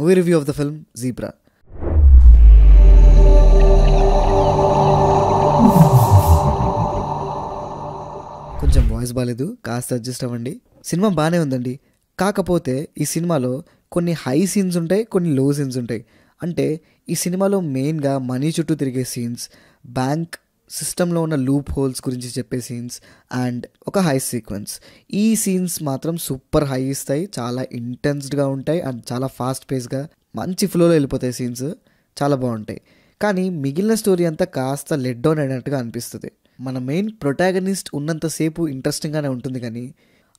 Movie review of the film zebra. కొంచెం voice బాగాలేదు, కాస్త అడ్జస్ట్ అవ్వండి. సినిమా బాగానే ఉందండి. కాకపోతే ఈ సినిమాలో కొన్ని హై సీన్స్ ఉంటాయి, కొన్ని లో సీన్స్ ఉంటాయి. అంటే ఈ సినిమాలో మెయిన్గా మనీ చుట్టూ తిరిగే సీన్స్, బ్యాంక్ సిస్టంలో ఉన్న లూప్ హోల్స్ గురించి చెప్పే సీన్స్ అండ్ ఒక హై సీక్వెన్స్. ఈ సీన్స్ మాత్రం సూపర్ హై ఇస్తాయి, చాలా ఇంటెన్స్డ్గా ఉంటాయి అండ్ చాలా ఫాస్ట్ పేస్గా మంచి ఫ్లోలో వెళ్ళిపోతాయి సీన్స్, చాలా బాగుంటాయి. కానీ మిగిలిన స్టోరీ అంతా కాస్త లెట్ డౌన్ అయినట్టుగా అనిపిస్తుంది. మన మెయిన్ ప్రొటాగనిస్ట్ ఉన్నంతసేపు ఇంట్రెస్టింగ్గానే ఉంటుంది, కానీ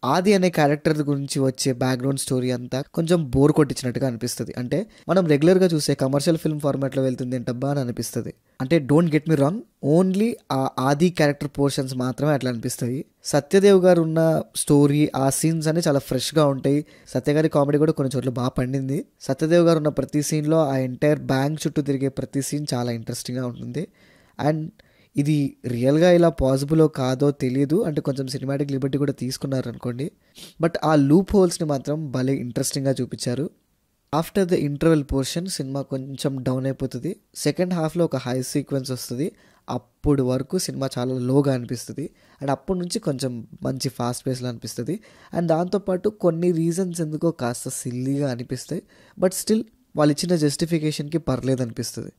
ఆది అనే క్యారెక్టర్ గురించి వచ్చే బ్యాక్గ్రౌండ్ స్టోరీ అంతా కొంచెం బోర్ కొట్టించినట్టుగా అనిపిస్తుంది. అంటే మనం రెగ్యులర్గా చూసే కమర్షియల్ ఫిల్మ్ ఫార్మాట్లో వెళ్తుంది ఏంటబ్బా అని అనిపిస్తుంది. అంటే don't get me wrong, only ఆ ఆది క్యారెక్టర్ పోర్షన్స్ మాత్రమే అట్లా అనిపిస్తాయి. సత్యదేవ్ గారు ఉన్న స్టోరీ, ఆ సీన్స్ అన్ని చాలా ఫ్రెష్గా ఉంటాయి. సత్య గారి కామెడీ కూడా కొన్ని చోట్ల బాగా పండింది. సత్యదేవ్ గారు ఉన్న ప్రతి సీన్లో ఆ ఎంటైర్ బ్యాంక్ చుట్టూ తిరిగే ప్రతి సీన్ చాలా ఇంట్రెస్టింగ్గా ఉంటుంది. అండ్ ఇది రియల్గా ఇలా పాసిబులో కాదో తెలియదు, అంటే కొంచెం సినిమాటిక్ లిబర్టీ కూడా తీసుకున్నారు అనుకోండి. బట్ ఆ లూప్ హోల్స్ని మాత్రం భలే ఇంట్రెస్టింగ్గా చూపించారు. After the interval portion cinema కొంచెం డౌన్ అయిపోతుంది. సెకండ్ హాఫ్లో ఒక హై సీక్వెన్స్ వస్తుంది. అప్పుడు వరకు సినిమా చాలా లోగా అనిపిస్తుంది అండ్ అప్పటి నుంచి కొంచెం మంచి ఫాస్ట్ పేస్లో అనిపిస్తుంది. అండ్ దాంతోపాటు కొన్ని రీజన్స్ ఎందుకో కాస్త సిల్లీగా అనిపిస్తాయి. బట్ స్టిల్ వాళ్ళు ఇచ్చిన జస్టిఫికేషన్కి పర్లేదు అనిపిస్తుంది.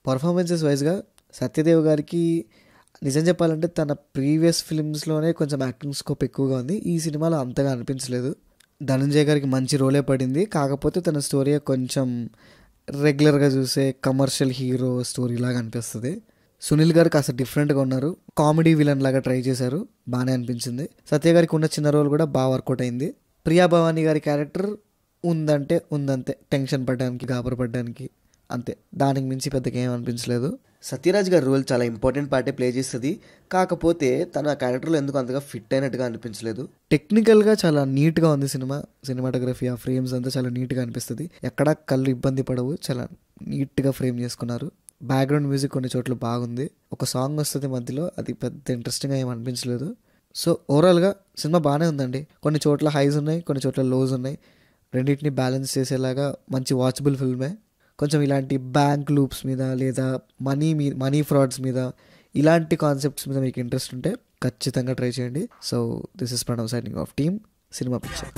పర్ఫార్మెన్సెస్ వైజ్గా సత్యదేవ్ గారికి నిజం చెప్పాలంటే తన ప్రీవియస్ ఫిల్మ్స్లోనే కొంచెం యాక్టింగ్ స్కోప్ ఎక్కువగా ఉంది. ఈ సినిమాలో అంతగా అనిపించలేదు. ధనంజయ్ గారికి మంచి రోలే పడింది. కాకపోతే తన స్టోరీ కొంచెం రెగ్యులర్గా చూసే కమర్షియల్ హీరో స్టోరీ లాగా అనిపిస్తుంది. సునీల్ గారు కాస్త డిఫరెంట్గా ఉన్నారు, కామెడీ విలన్ లాగా ట్రై చేశారు, బాగానే అనిపించింది. సత్య గారికి ఉన్న చిన్న రోల్ కూడా బాగా వర్కౌట్ అయింది. ప్రియా భవానీ గారి క్యారెక్టర్ ఉందంటే ఉందంతే, టెన్షన్ పడడానికి, గాబరపడడానికి అంతే, దానికి మించి పెద్దగా ఏం అనిపించలేదు. సత్యరాజ్ గారి రోల్ చాలా ఇంపార్టెంట్ పార్టే ప్లే చేస్తుంది. కాకపోతే తన క్యారెక్టర్లో ఎందుకు అంతగా ఫిట్ అయినట్టుగా అనిపించలేదు. టెక్నికల్గా చాలా నీట్గా ఉంది సినిమా, సినిమాటోగ్రఫీ, ఆ ఫ్రేమ్స్ అంతా చాలా నీట్గా అనిపిస్తుంది. ఎక్కడా కళ్ళు ఇబ్బంది పడవు, చాలా నీట్గా ఫ్రేమ్ చేసుకున్నారు. బ్యాక్గ్రౌండ్ మ్యూజిక్ కొన్ని చోట్ల బాగుంది. ఒక సాంగ్ వస్తుంది మధ్యలో, అది పెద్ద ఇంట్రెస్టింగ్గా ఏం అనిపించలేదు. సో ఓవరాల్గా సినిమా బాగానే ఉందండి. కొన్ని చోట్ల హైస్ ఉన్నాయి, కొన్ని చోట్ల లోస్ ఉన్నాయి. రెండింటిని బ్యాలెన్స్ చేసేలాగా మంచి వాచబుల్ ఫిల్మే. కొంచెం ఇలాంటి బ్యాంక్ లూప్స్ మీద లేదా మనీ ఫ్రాడ్స్ మీద, ఇలాంటి కాన్సెప్ట్స్ మీద మీకు ఇంట్రెస్ట్ ఉంటే ఖచ్చితంగా ట్రై చేయండి. So this is Pranav signing off team cinema picture.